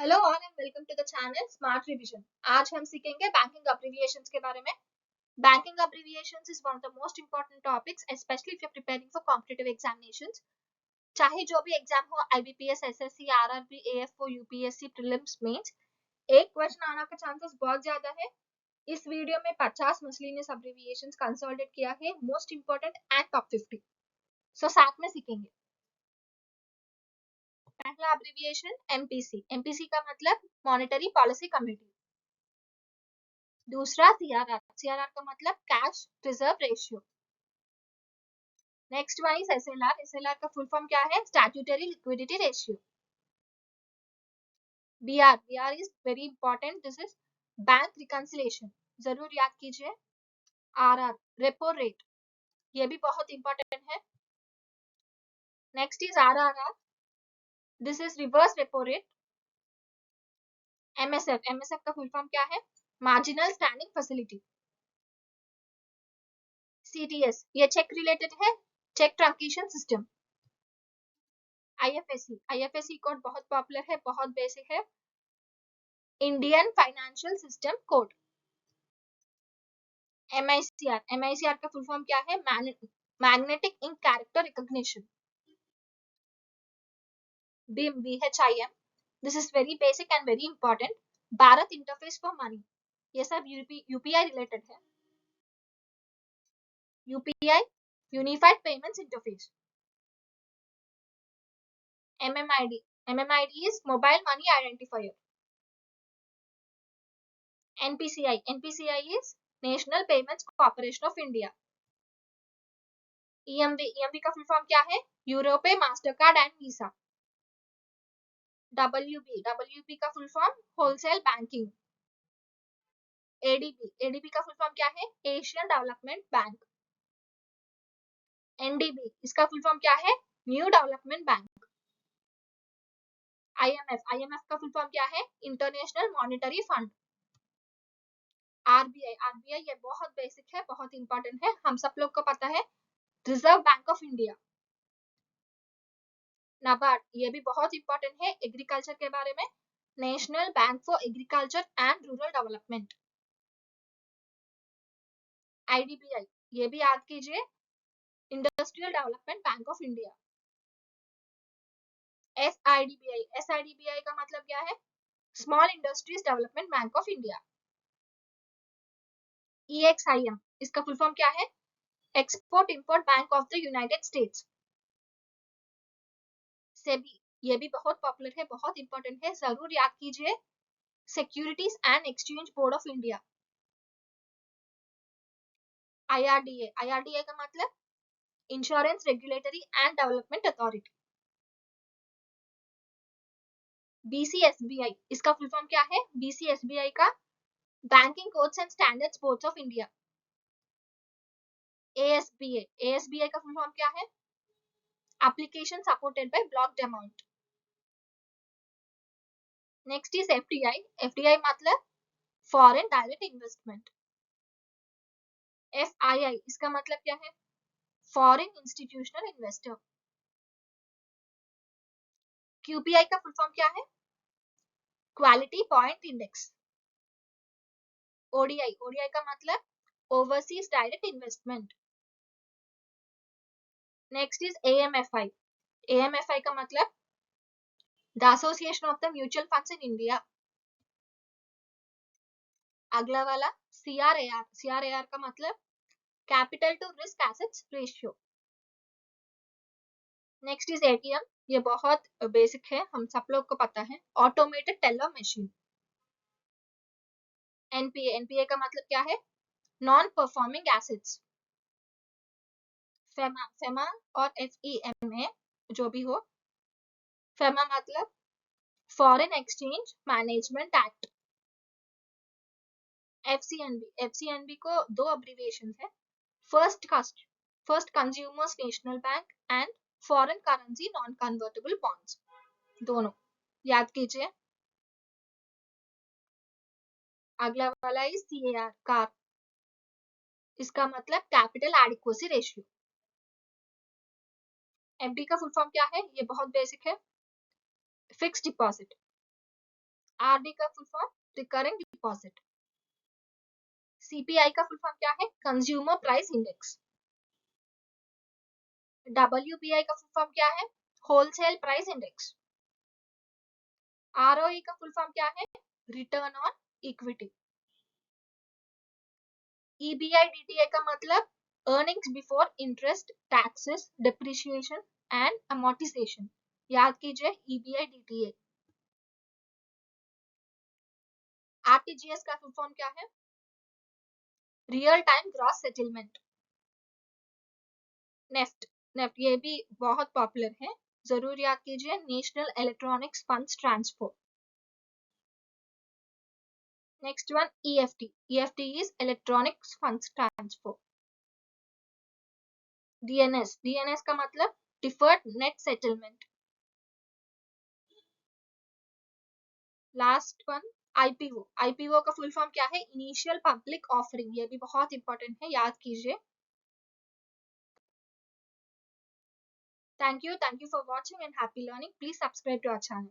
Hello all and welcome to the channel smart revision. आज हम सीखेंगे बैंकिंग अब्रिविएशंस के बारे में। Banking abbreviations is one of the most important topics specially if you are preparing for competitive examinations. चाहे जो भी exam हो, IBPS, SSC, RRB, AFO, UPSC, prelims, mains, एक क्वेश्चन आने का चांसेस बहुत ज्यादा है। इस वीडियो में 50 मिसलेनियस अब्रिविएशंस कंसोलिडेट किया है, most important and top 50। So साथ में सीखेंगे। पहला अब्रिविएशन एमपीसी। एमपीसी का मतलब मॉनेटरी पॉलिसी कमेटी। दूसरा सीआरआर। सीआरआर का मतलब cash reserve ratio. Next one is SLR. SLR का फुल फॉर्म क्या है? Statutory liquidity ratio. BR. BR is very important, this is bank reconciliation, जरूर याद कीजिए। आरआर रेपो रेट, ये भी बहुत इंपॉर्टेंट है। Next is RRR, this is reverse repo rate. MSF. MSF का फुल फॉर्म क्या है? Marginal standing facility. सीटीएस, ये चेक रिलेटेड है, cheque truncation system. IFSC. IFSC code बहुत पॉपुलर है, बहुत बेसिक है, Indian financial system code. MICR. MICR का फुल फॉर्म क्या है? Magnetic ink character recognition. BHIM, BHIM, this is very basic and very important, Bharat interface for money, ये सब यूपीआई रिलेटेड है। UPI unified payments interface. MMID. MMID is mobile money identifier. NPCI. NPCI is national payments corporation of India. EMV. EMV का full form क्या है? Europay Mastercard and Visa. WB. WB का full form wholesale banking. ADB. ADB का full form क्या है? Asian development bank. NDB, इसका full form क्या है? New development bank. IMF. IMF का फुल फॉर्म क्या है? International monetary fund. RBI. RBI ये बहुत बेसिक है, बहुत इंपॉर्टेंट है, हम सब लोग को पता है, reserve bank of India. NABARD, ये भी बहुत इंपॉर्टेंट है एग्रीकल्चर के बारे में, national bank for agriculture and rural development. IDBI, ये भी याद कीजिए, industrial development bank of India. SIDBI. SIDBI का मतलब क्या है? Small industries development bank of India. EXIM, इसका फुल फॉर्म क्या है? Export import bank of the United States. SEBI, ये भी बहुत पॉपुलर है, बहुत इंपॉर्टेंट है, जरूर याद कीजिए, securities and exchange board of India. IRDA. IRDA का मतलब insurance regulatory and development authority. BCSBI, इसका फुल फॉर्म क्या है? बीसीएसबीआई का banking codes and standards boards of India. ASBA. ASBI का फुल फॉर्म क्या है? Application supported by blocked amount. Next is FDI. FDI मतलब फॉरेन डायरेक्ट इन्वेस्टमेंट। एफआईआई, इसका मतलब क्या है? Foreign institutional investor. क्यूपीआई का फुल फॉर्म क्या है? Quality point index. ODI. ODI का मतलब overseas direct investment. Next is AMFI. AMFI का मतलब the association of the mutual funds in India. अगला वाला सीआरएआर। सीआरएआर का मतलब capital to risk assets ratio. Next is ATM, ये बहुत बेसिक है, हम सब लोग को पता है, automated teller machine. NPA. NPA का मतलब क्या है? Non performing assets. FEMA. FEMA और एफईएमए, जो भी हो, फेमा मतलब फॉरेन एक्सचेंज मैनेजमेंट एक्ट। एफसीएनबी। एफसीएनबी को दो अब्रिविएशन है, first consumers national bank and foreign currency non convertible bonds, दोनों याद कीजिए। अगला वाला है सीएआर, कार, इसका मतलब कैपिटल एडिक्वेसी रेशियो। एफडी का फुल फॉर्म क्या है? ये बहुत बेसिक है, फिक्स्ड डिपॉजिट। आरडी का full form recurring deposit. CPI का फुल फॉर्म क्या है? Consumer price index. डब्ल्यूपीआई का फुल फॉर्म क्या है? Wholesale price index. आरओई का फुल फॉर्म क्या है? Return on equity. EBI DTA का मतलब earnings before interest, taxes, depreciation and amortisation. याद कीजिए ईबीआई डीटीए। आरटीजीएस का फुल फॉर्म क्या है? Real time gross settlement. NEFT, NEFT ये भी बहुत पॉपुलर है, जरूर याद कीजिए, national electronics funds transfer. Next one EFT, EFT is electronics funds transfer. DNS, DNS का मतलब deferred net settlement. Last one IPO, IPO का फुल फॉर्म क्या है? Initial public offering. ये भी बहुत इंपॉर्टेंट है, याद कीजिए। Thank you for watching and happy learning. Please subscribe to our channel.